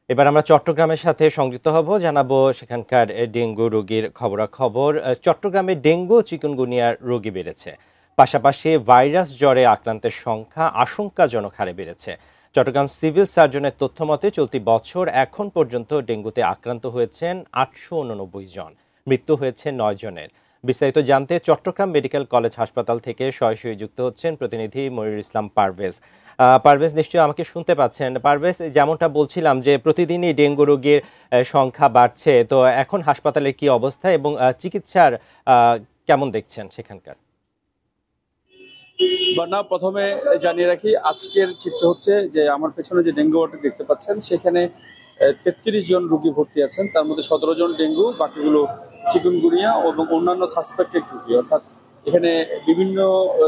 এবার আমরা চট্টগ্রামের সাথে সংযুক্ত হব, জানাবো সেখানকার ডেঙ্গু রোগীর খবরাখবর। চট্টগ্রামে ডেঙ্গু ও চিকুনগুনিয়ার রোগী বেড়েছে, পাশাপাশি ভাইরাস জ্বরে আক্রান্তের সংখ্যা আশঙ্কাজনক হারে বেড়েছে। চট্টগ্রাম সিভিল সার্জনের তথ্য মতে চলতি বছর এখন পর্যন্ত ডেঙ্গুতে আক্রান্ত হয়েছেন 889 জন, মৃত্যু হয়েছে 9 জনের। বিস্তারিত জানতে চট্টগ্রাম মেডিকেল কলেজ হাসপাতাল থেকে সরাসরি যুক্ত হচ্ছেন প্রতিনিধি মনিরুল ইসলাম পারভেজ। পারভেজ, নিশ্চয়ই আমাকে শুনতে পাচ্ছেন? পারভেজ, যেমনটা বলছিলাম যে প্রতিদিনই ডেঙ্গু রোগীর সংখ্যা বাড়ছে, তো এখন হাসপাতালের কি অবস্থা এবং চিকিৎসার কেমন দেখছেন সেখানকার? না, প্রথমে জানিয়ে রাখি, আজকের চিত্র হচ্ছে যে আমার পেছনে যে ডেঙ্গু ওয়ার্ড দেখতে পাচ্ছেন সেখানে 33 জন রোগী ভর্তি আছেন। তার মধ্যে 17 জন ডেঙ্গু, বাকিগুলো চিকুনগুনিয়া এবং অন্যান্য সাসপেক্টেড রোগী। অর্থাৎ এখানে বিভিন্ন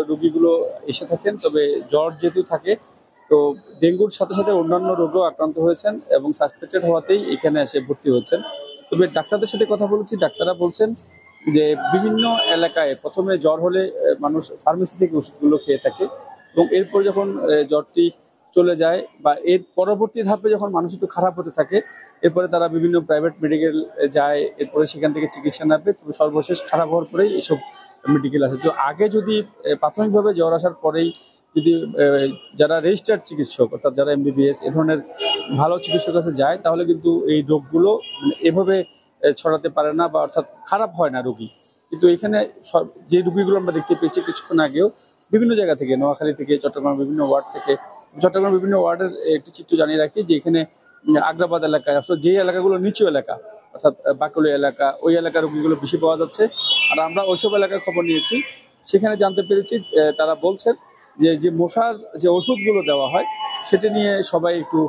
রোগীগুলো এসে থাকেন, তবে জ্বর যেহেতু থাকে তো ডেঙ্গুর সাথে সাথে অন্যান্য রোগও আক্রান্ত হয়েছেন এবং সাসপেক্টেড হওয়াতেই এখানে এসে ভর্তি হচ্ছেন। তবে ডাক্তারদের সাথে কথা বলেছি, ডাক্তাররা বলছেন যে বিভিন্ন এলাকায় প্রথমে জ্বর হলে মানুষ ফার্মেসি থেকে ওষুধগুলো খেয়ে থাকে এবং এরপর যখন জ্বরটি চলে যায় বা এর পরবর্তী ধাপে যখন মানুষ একটু খারাপ হতে থাকে, এরপরে তারা বিভিন্ন প্রাইভেট মেডিকেল যায়, এরপরে সেখান থেকে চিকিৎসা নেবে। তবে সর্বশেষ খারাপ হওয়ার পরেই এসব মেডিকেল আসে। তো আগে যদি প্রাথমিকভাবে জ্বর আসার পরেই যদি যারা রেজিস্টার্ড চিকিৎসক অর্থাৎ যারা এমবিবিএস এ ধরনের ভালো চিকিৎসক কাছে যায়, তাহলে কিন্তু এই রোগগুলো এভাবে ছড়াতে পারে না বা অর্থাৎ খারাপ হয় না রোগী। কিন্তু এখানে যে রোগীগুলো আমরা দেখতে পেয়েছি কিছুক্ষণ আগেও বিভিন্ন জায়গা থেকে, নোয়াখালী থেকে, চট্টগ্রাম বিভিন্ন ওয়ার্ড থেকে, চট্টগ্রাম বিভিন্ন ওয়ার্ডের একটি চিত্র জানিয়ে রাখি যে এখানে আগ্রাবাদ এলাকায় আসলে যে এলাকাগুলো নিচু এলাকা অর্থাৎ বাকলি এলাকা, ওই এলাকার রোগীগুলো বেশি পাওয়া যাচ্ছে। আর আমরা ওইসব এলাকার খবর নিয়েছি, সেখানে জানতে পেরেছি তারা বলছেন যে যে মশার যে ওষুধগুলো দেওয়া হয় সেটা নিয়ে সবাই একটু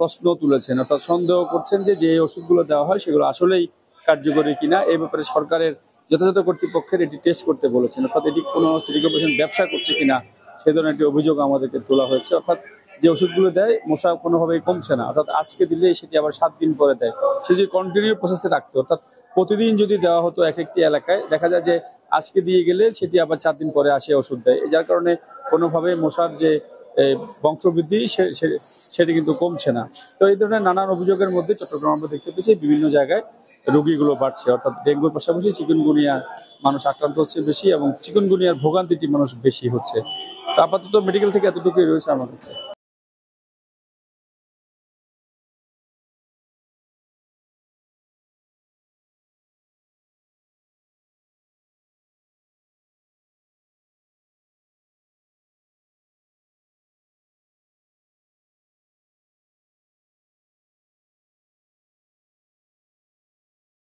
প্রশ্ন তুলেছেন, অর্থাৎ সন্দেহ করছেন যে যে ওষুধগুলো দেওয়া হয় সেগুলো আসলেই কার্যকরী কিনা। এই ব্যাপারে সরকারের যথাযথ কর্তৃপক্ষের এটি টেস্ট করতে বলেছেন, অর্থাৎ এটি কোনো সিটি কর্পোরেশন ব্যবসা করছে কিনা সে ধরনের একটি অভিযোগ আমাদেরকে তোলা হয়েছে। অর্থাৎ যে ওষুধগুলো দেয় মশা কোনোভাবেই কমছে না, অর্থাৎ আজকে দিলে সেটি আবার 7 দিন পরে দেয়। সে যদি কন্টিনিউ প্রসেসে রাখতো, অর্থাৎ প্রতিদিন যদি দেওয়া হতো এক একটি এলাকায়, দেখা যায় যে আজকে দিয়ে গেলে সেটি আবার 4 দিন পরে আসে ওষুধ দেয়। যার কারণে কোনোভাবে মশার যে বংশবৃদ্ধি সেটি কিন্তু কমছে না। তো এই ধরনের নানান অভিযোগের মধ্যে চট্টগ্রাম আমরা দেখতে পেয়েছি বিভিন্ন জায়গায় রোগীগুলো বাড়ছে, অর্থাৎ ডেঙ্গুর পাশাপাশি চিকুনগুনিয়া মানুষ আক্রান্ত হচ্ছে বেশি এবং চিকুনগুনিয়ার ভোগান্তিটি মানুষ বেশি হচ্ছে। তো আপাতত মেডিকেল থেকে এতটুকুই রয়েছে আমার কাছে।